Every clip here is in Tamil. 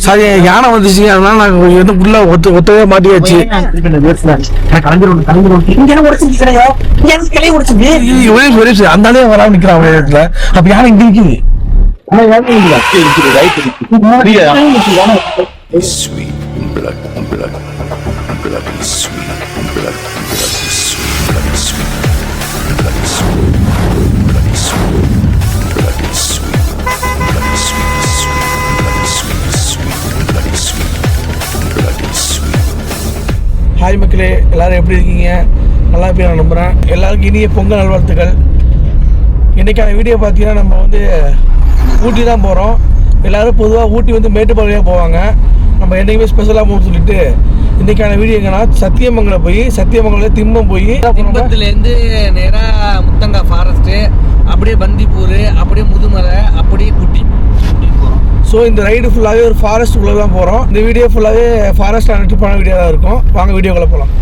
சாரி யானை வந்துச்சுங்க, அதனால நாங்க வந்து உள்ள ஒத்தவே மாட்டியாச்சு. அந்தாலே வராம நிக்கிறான் அவன் இடத்துல. அப்ப யானை இங்க இருக்குது. ஹாய் மக்களே, எல்லாரும் எப்படி இருக்கீங்க? நல்லா இருப்பீங்க நான் நம்புகிறேன். எல்லாருக்கும் இனிய பொங்கல் நல்வாழ்த்துக்கள். இன்றைக்கான வீடியோ பார்த்தீங்கன்னா நம்ம வந்து ஊட்டி தான் போகிறோம். எல்லோரும் பொதுவாக ஊட்டி வந்து மேட்டுப்பாளையம் போவாங்க. நம்ம என்றைக்குமே ஸ்பெஷலாக போகணும்னு சொல்லிட்டு இன்றைக்கான வீடியோ எங்கன்னா சத்தியமங்கலம் போய் சத்தியமங்கலம் திம்பம் போய் திம்பத்துலேருந்து நேராக முத்தங்கா ஃபாரஸ்ட்டு, அப்படியே பந்திப்பூர், அப்படியே முதுமலை, அப்படியே குட்டி போகிறோம். ஸோ இந்த ரைடு ஃபுல்லாகவே ஒரு ஃபாரஸ்ட் உள்ளே தான் போகிறோம். இந்த வீடியோ ஃபுல்லாகவே ஃபாரஸ்ட் ட்ரிப்பான வீடியோ தான் இருக்கும். வாங்க வீடியோக்குள்ளே போகலாம்.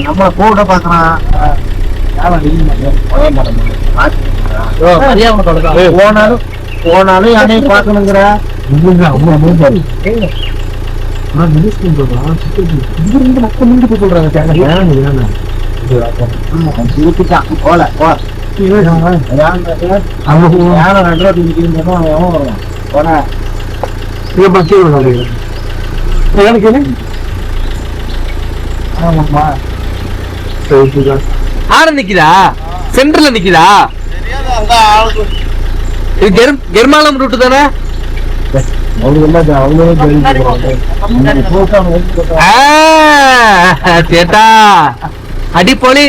நம்ம கூட பாக்குறான் போனாலும் யாரையும் பாக்கணுங்கிற ஆறு நிக்குதா, சென்டர்ல நிக்குதா? இது கெர்மாலம் ரூட்டு தானே? சேட்டா அடிப்பொலி.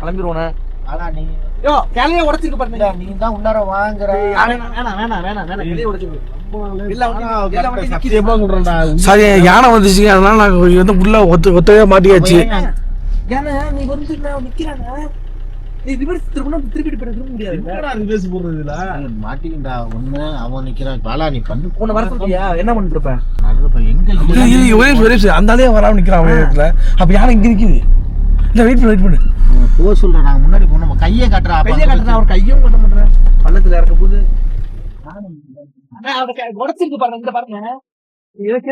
கிளம்பிடுவோம். சாரி யானை வந்துச்சுங்க, அதனால நாங்க வந்து உள்ள ஒத்தவே மாட்டியாச்சு. அந்தாலே வராம நிக்கிறான் அவன் இடத்துல. அப்ப யானை இங்க நிக்குது. இல்ல வெயிட் பண்ணு போ சொல்றேன். நாங்க முன்னாடி போனோம். கையை காட்டுறா, அவர் கையும் கட்ட மாட்டேன். பள்ளத்துல இறக்க போது உடச்சிருக்கு பாருங்க, இந்த பாருங்க. எனக்கு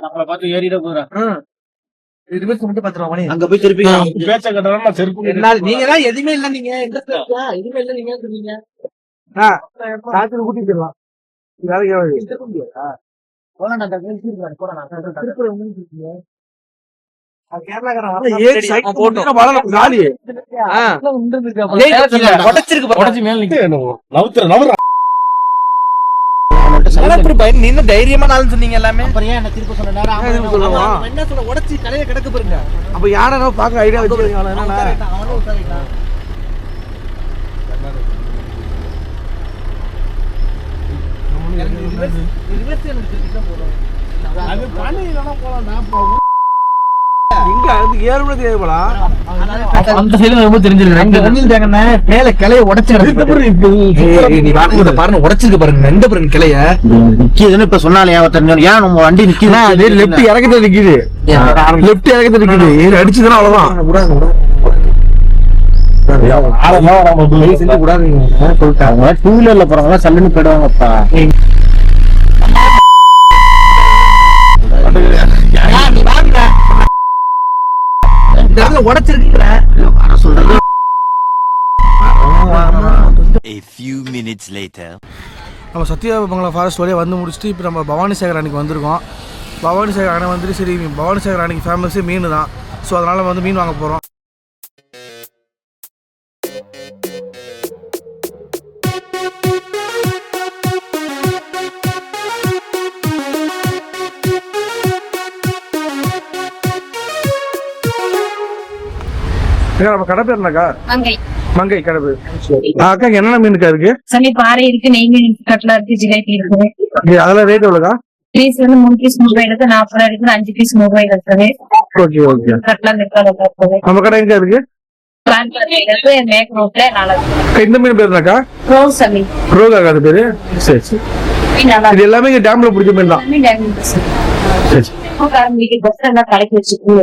நம்மளை பார்த்து ஏறிட போறேன். அங்க போய் திருப்பி பேச்ச கட்டுறா செருப்பு நீங்க தான் எதுவுமே இல்ல, நீங்க எதுவுமே இல்ல நீங்க சொன்னீங்க. சாத்திர கூட்டி போயிடலாம். நீங்க தைரியமா நாள் சொன்னீங்க எல்லாமே. என்ன திருப்பி சொன்ன என்ன சொல்ல உடச்சி தலைய கிடக்கு பாருங்க. அப்ப யாரோ பாக்க ஐடியா வச்சிருக்கீங்க. மேல கிளைய உடைச்சு பாருங்க, உடைச்சிருக்கு பாருங்க எந்த பாருங்க கிளைய நிக்குதுன்னு இப்ப சொன்னாலே ஏன் நம்ம வண்டி நிக்குது? லெப்ட் இறக்கத்துல நிக்குது, லெப்ட் இறக்கத்துல நிக்குது. அடிச்சுதுன்னா அவ்வளவுதான். டூ வீலர்ல போறவங்க சல்லுன்னு போயிடுவாங்கப்பா. A few minutes later. நம்ம சத்யமங்கல ஃபாரஸ்ட் வழியாக வந்து முடிச்சுட்டு இப்போ நம்ம பவானி சாகர் அன்னைக்கு வந்திருக்கோம். பவானி சாகர் அணை வந்துட்டு சரி, பவானி சாகர் அன்னைக்கு ஃபேமஸே மீன் தான். ஸோ அதனால் வந்து மீன் வாங்க போகிறோம். நம்ம கடை பேர் என்னக்கா? மங்கை கடை பேர். அக்கா என்னென்ன மீனுக்கா இருக்கு? பாறை இருக்கு, நெய் மீன், கட்லா இருக்கு, ஜிலேபி இருக்கு. அதெல்லாம் ரேட் எவ்வளோக்கா? பீஸ் வந்து 3 பீஸ் 100 இருக்கு, 40 இருக்கு, 5 பீஸ் 100 இருக்குது. Okay okay. கட்லா இருக்குது. நம்ம கடை எங்க இருக்கு? மேக் ரோட்ல 4. இந்த மீன் பேர் என்னக்கா? ரோஸ் மீன். ரோகா அது பேரு. சரி சரி. இது எல்லாமே இங்க டேம்ல பிடிச்ச மீன் தான். சரி சரி. கடைக்கு வச்சுக்கோங்க.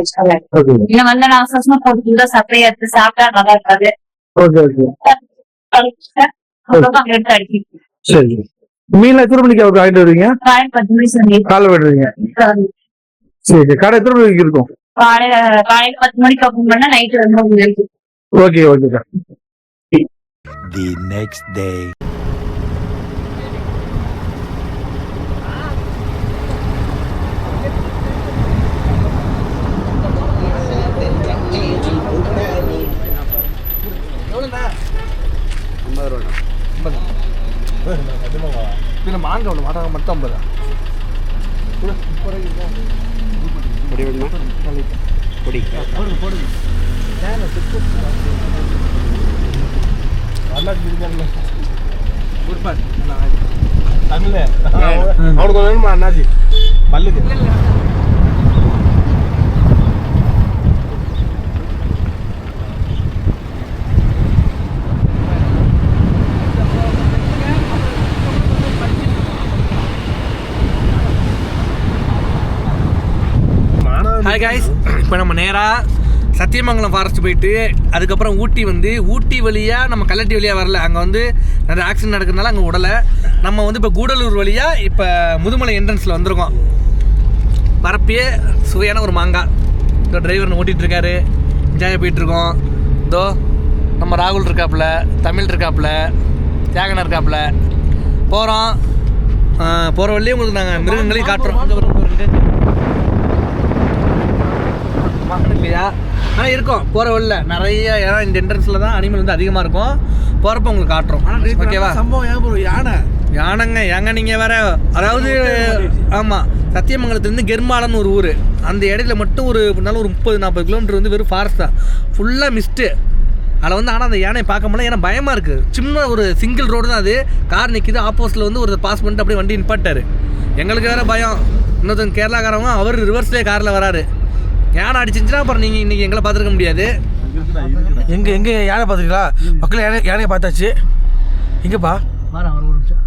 நீங்க வந்து அவசரமா போட்டு சப்ளை எடுத்து சாப்பிட்டா நல்லா இருக்காது. Okay okay. சரி. மீன்ல எத்தனை மணிக்கு வாங்கிட்டு வருவீங்க? 10 மணிக்கு காலை விடுறீங்க. சரி. கடை எத்தனை மணிக்கு இருக்கும்? காலையில 10 மணிக்கு ஓபன் பண்ணா நைட் 9 மணிக்கு. Okay okay. The next day. மாங்காய் ஒன்று மாட்டாங்க மட்டும் 50. அவனுக்கு வேணுமா அண்ணாச்சி பல்லுக்கு? ஹாய் காய்ஸ், இப்போ நம்ம நேராக சத்தியமங்கலம் ஃபாரஸ்ட் போயிட்டு அதுக்கப்புறம் ஊட்டி வந்து ஊட்டி வழியாக நம்ம கல்லட்டி வழியாக வரல, அங்கே வந்து நிறைய ஆக்சிடென்ட் நடக்கிறதுனால அங்கே விடலை. நம்ம வந்து இப்போ கூடலூர் வழியாக இப்போ முதுமலை என்ட்ரன்ஸில் வந்திருக்கோம். வரப்பே சுவையான ஒரு மாங்காய். இதோ டிரைவர் ஓட்டிகிட்ருக்காரு, என்ஜாய் போயிட்டுருக்கோம். இதோ நம்ம ராகுல் இருக்காப்புல, தமிழ் இருக்காப்புல, தியாகனா இருக்காப்புல. போகிறோம். போகிற வழியே உங்களுக்கு நாங்கள் மிருகங்களையும் காட்டுறோம். இல்லையா? ஆனால் இருக்கும் போகிற வழியில் நிறைய, ஏன்னா இந்த என்ட்ரன்ஸில் தான் அனிமல் வந்து அதிகமாக இருக்கும். போகிறப்ப உங்களுக்கு காட்டுறோம். ஓகேவா? சம்பவம் யானைங்க ஏங்க நீங்கள் வேற, அதாவது ஆமாம், சத்தியமங்கலத்துலேருந்து கெர்மாலன்னு ஒரு ஊர், அந்த இடையில மட்டும் ஒரு 30-40 கிலோமீட்டர் வந்து வெறும் ஃபாரஸ்ட் தான், ஃபுல்லாக மிஸ்ட்டு. அதில் வந்து ஆனால் அந்த யானையை பார்க்க முடியல, ஏன்னா பயமாக இருக்குது. சின்ன ஒரு சிங்கிள் ரோடு தான் அது, கார் நிற்கிது, ஆப்போசிட்டில் வந்து ஒரு பாஸ் பண்ணிட்டு அப்படியே வண்டி நிப்பாட்டார். எங்களுக்கு வேறு பயம். இன்னொருத்தவங்க கேரளாக்காரவங்க அவர் ரிவர்ஸ்லேயே காரில் வராரு. யானை அடிச்சிருந்துச்சுன்னா அப்புறம் நீங்கள் இன்றைக்கி எங்களை பார்த்துருக்க முடியாது. எங்கே யானை பார்த்துருக்கீங்களா? மக்கள் யானையை பார்த்தாச்சு. எங்கேப்பா? ஒரு நிமிஷம்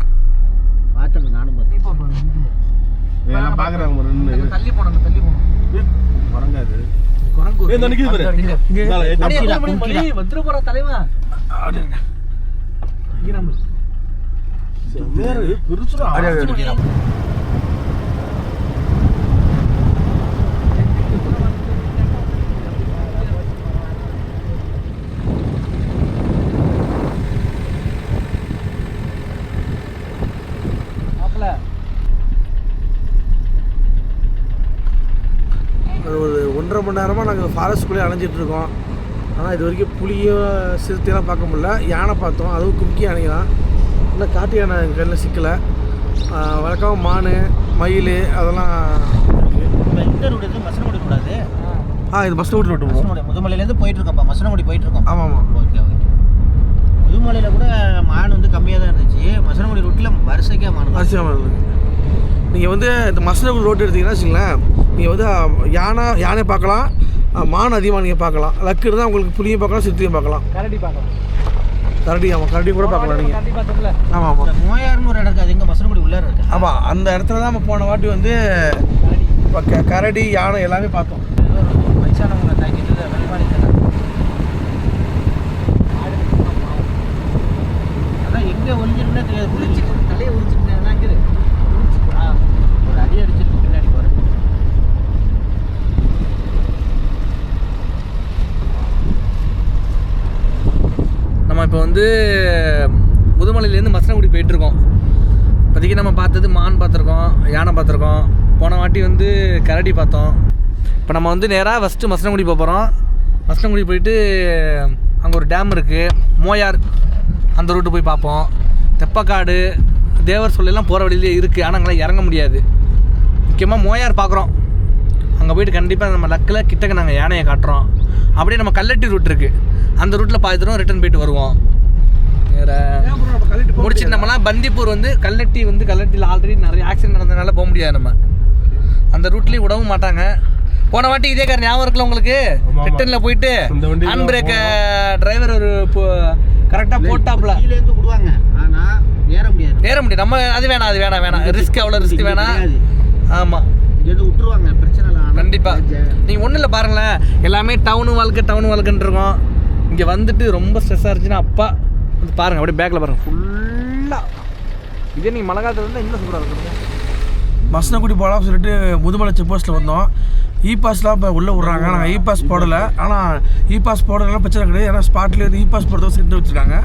பார்த்துட்டு நானும் பார்த்தேன். எல்லாம் பாக்குறாங்க ஒரு நின்னு தள்ளி போனோம் வரங்காது குரங்கு ஏய் நிக்குது பாரு வந்துற போற தலைவா இங்க நம்ம நேரு பெருசுடா ஒரு 1.5 மணி நேரமாக நாங்கள் ஃபாரஸ்ட்குள்ளேயே அலைஞ்சிட்ருக்கோம். ஆனால் இது வரைக்கும் புளியோ சிறுத்தையெல்லாம் பார்க்க முடியல. யானை பார்த்தோம், அதுவும் கும்கி யானை தான். இன்னும் காட்டு யானை எங்கள் கையில் சிக்கலை. வழக்கமாக மான், மயில் அதெல்லாம் இருக்குது. இந்த ரூட் இது மசனகுடி கூடாது. இது பஸ் ரூட் விட்டுருவோம். முதுமலையிலேருந்து போயிட்டு இருக்கோம்ப்பா, மசனகுடி போயிட்டு இருக்கோம். ஆமாம் ஆமாம். Okay okay. முதுமலையில் கூட மான் வந்து கம்மியாக தான் இருந்துச்சு. மசனகுடி ரூட்டில் வரிசைக்கே மான் இருக்குது. நீங்கள் வந்து இந்த மசனகுடி ரோடு எடுத்திங்கன்னா வச்சுங்களேன், நீங்கள் வந்து யானை பார்க்கலாம், மான் அதிகமாக நீங்கள் பார்க்கலாம். லக்கு இருந்தால் உங்களுக்கு புளியும் பார்க்கலாம், சிறுத்தையும் பார்க்கலாம். கரடி பார்க்கலாம். கரடி ஆமாம், கரடி கூட பார்க்கலாம் நீங்கள். கரடி பார்த்தோம்ல. ஆமாம் ஆமாம். மோயார்னு ஒரு இடம் இருக்குது, அது எங்கே மசனகுடி உள்ளே இருக்குது. ஆமாம், அந்த இடத்துல தான் நம்ம போன வாட்டி வந்து கரடி யானை எல்லாமே பார்த்தோம். வயசானவங்களை தாக்கிட்டு வெளிமாடி அதான் எங்கே ஒழிஞ்சிருக்குன்னே தெரியாது. உரிச்சிட்டு தலையை உரிச்சிட்டு அங்கே ஒரு அடி அடிச்சிருக்கு பின்னாடி போகிறேன். நம்ம இப்போ வந்து முதுமலையிலேருந்து மசனகுடி போயிட்டுருக்கோம். இப்போதைக்கு நம்ம பார்த்தது மான் பார்த்துருக்கோம், யானை பார்த்துருக்கோம். போன வாட்டி வந்து கரடி பார்த்தோம். இப்போ நம்ம வந்து நேராக ஃபஸ்ட்டு மசனகுடி போக போகிறோம். மசனகுடி போயிட்டு அங்கே ஒரு டேம் இருக்குது, மோயார், அந்த ரூட்டு போய் பார்ப்போம். தெப்பக்காடு, தேவர் சொல்லலாம் போகிற வழியிலே இருக்குது, ஆனால் அங்கெல்லாம் இறங்க முடியாது. முக்கியமாக மோயார் பார்க்குறோம். அங்கே போயிட்டு கண்டிப்பாக நம்ம லக்கில் கிட்டக்க நாங்கள் யானையை காட்டுறோம். அப்படியே நம்ம கல்லட்டி ரூட் இருக்குது, அந்த ரூட்டில் பார்த்துருவோம், ரிட்டர்ன் போயிட்டு வருவோம். வேறு முடிச்சுட்டு நம்மலாம் பந்திப்பூர் வந்து கல்லட்டியில் ஆல்ரெடி நிறைய ஆக்சிடென்ட் நடந்ததுனால போக முடியாது. நம்ம அந்த ரூட்லேயும் விடவும் மாட்டாங்க. போன வாட்டி இதே கார் ஞாபகம் இருக்குல்ல உங்களுக்கு? ரிட்டர்னில் போயிட்டு ஹேண்ட் பிரேக்கை டிரைவர் ஒரு கரெக்டாக போட்டாப்புல கீழேருந்து விடுவாங்க, ஆனால் ஏற முடியாது. நம்ம அது வேணாம் ரிஸ்க், அவ்வளோ ரிஸ்க் வேணாம். ஆமாம், இங்கேருந்து விட்டுருவாங்க, பிரச்சனை இல்லை. கண்டிப்பாக நீங்கள் ஒன்றும் இல்லை, பாருங்களேன், எல்லாமே டவுனு வாழ்க்கைன்னு இருக்கோம். இங்கே வந்துட்டு ரொம்ப ஸ்ட்ரெஸ்ஸாக இருந்துச்சுன்னா அப்பா வந்து பாருங்கள், அப்படியே பேக்கில் பாருங்கள் ஃபுல்லாக. இதே நீங்கள் மழை காலத்தில் இருந்தால் இன்னும் சூப்பராக இருக்குங்க. மசனகுடி போகலாம்னு சொல்லிட்டு முதுமலை செக் போஸ்ட்டில் வந்தோம். பாஸ்லாம் இப்போ உள்ளே விட்றாங்க. நாங்கள் பாஸ் போடலை. ஆனால் பாஸ் போடுறதுலாம் பிரச்சனை கிடையாது. ஏன்னா ஸ்பாட்லேயே வந்து பாஸ் போடுறதும் சென்று வச்சுருக்காங்க.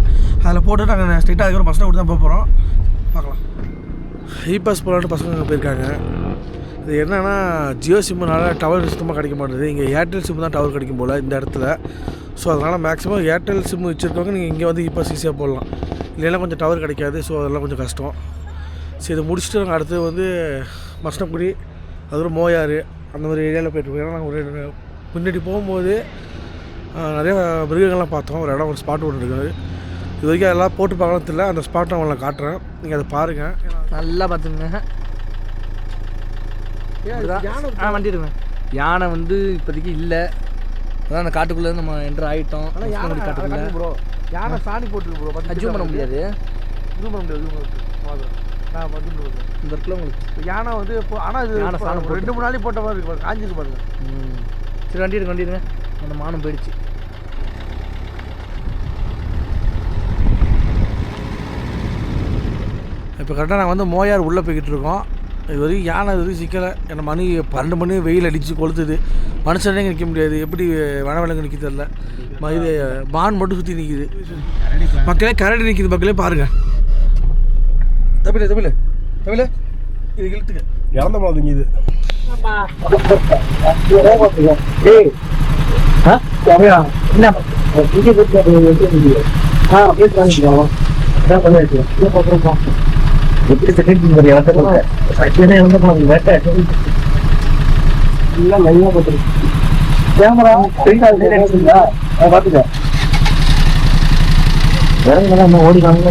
அதில் போட்டு நாங்கள் ஸ்ட்ரெயிட்டாக அதுக்கப்புறம் மசனகுடி தான் போக போகிறோம். பார்க்கலாம். பாஸ் போடலான்ட்டு பசங்க போயிருக்காங்க. இது என்னென்னா ஜியோ சிம்முனால டவர் சுத்தமாக கிடைக்க மாட்டேது. இங்கே ஏர்டெல் சிம்மு தான் டவர் கிடைக்கும் போல் இந்த இடத்துல. ஸோ அதனால் மேக்ஸிமம் ஏர்டெல் சிம்மு வச்சுருக்கவங்க நீங்கள் இங்கே வந்து பாஸ் ஈஸியாக போடலாம். இல்லைன்னா கொஞ்சம் டவர் கிடைக்காது. ஸோ அதெல்லாம் கொஞ்சம் கஷ்டம். சரி, இதை முடிச்சுட்டு நாங்கள் அடுத்து வந்து மசனகுடி, அதுவும் மோயார் அந்த மாதிரி ஏரியாவில் போய்ட்டுருக்கோம். ஏன்னா நாங்கள் ஒரு முன்னாடி போகும்போது நிறைய மிருகங்கள்லாம் பார்த்தோம். ஒரு இடம், ஒரு ஸ்பாட் ஒன்று இருக்குது. இது வரைக்கும் அதெல்லாம் போட்டு பார்க்கலாம் தெரியல. அந்த ஸ்பாட் நான் உங்களை காட்டுறேன், நீங்கள் அதை பாருங்கள். நல்லா பார்த்துங்க. வண்டி இருக்குங்க. யானை வந்து இப்போதைக்கு இல்லை. அதான் அந்த காட்டுக்குள்ளே நம்ம என்ட்ரு ஆகிட்டோம். ஆனால் யானை காட்டுக்குள்ள ப்ரோ, யானை சாணி போட்டுருக்கு ப்ரோ. ஜூம் பண்ண முடியாது. நான் இந்த இடத்துல உங்களுக்கு யானை வந்து இப்போ, ஆனால் இது 2 3 நாளைக்கு போட்ட மாதிரி இருக்கு, காஞ்சிருக்கு பாருங்க. சரி, வண்டி இருங்க. அந்த மானம் போயிடுச்சு. இப்போ கரெக்டாக நாங்கள் வந்து மோயார் உள்ளே போய்கிட்டு இருக்கோம். இது வரைக்கும் யானை இது வரைக்கும் சிக்கலை. ஏன்னா மணி 12 மணி வெயில் அடித்து கொளுத்துது. மனுஷனே நிற்க முடியாது. எப்படி வனவிலங்கு நிற்க தெரியல. இது மான் மட்டும் சுற்றி நிற்கிது. மக்களே கரடி நிற்கிது. மக்களே பாருங்கள். தமிழ் இது இழுத்துக்க இறந்த மாதிரி இது கேமரா பார்த்துக்க ஓடிக்காங்க.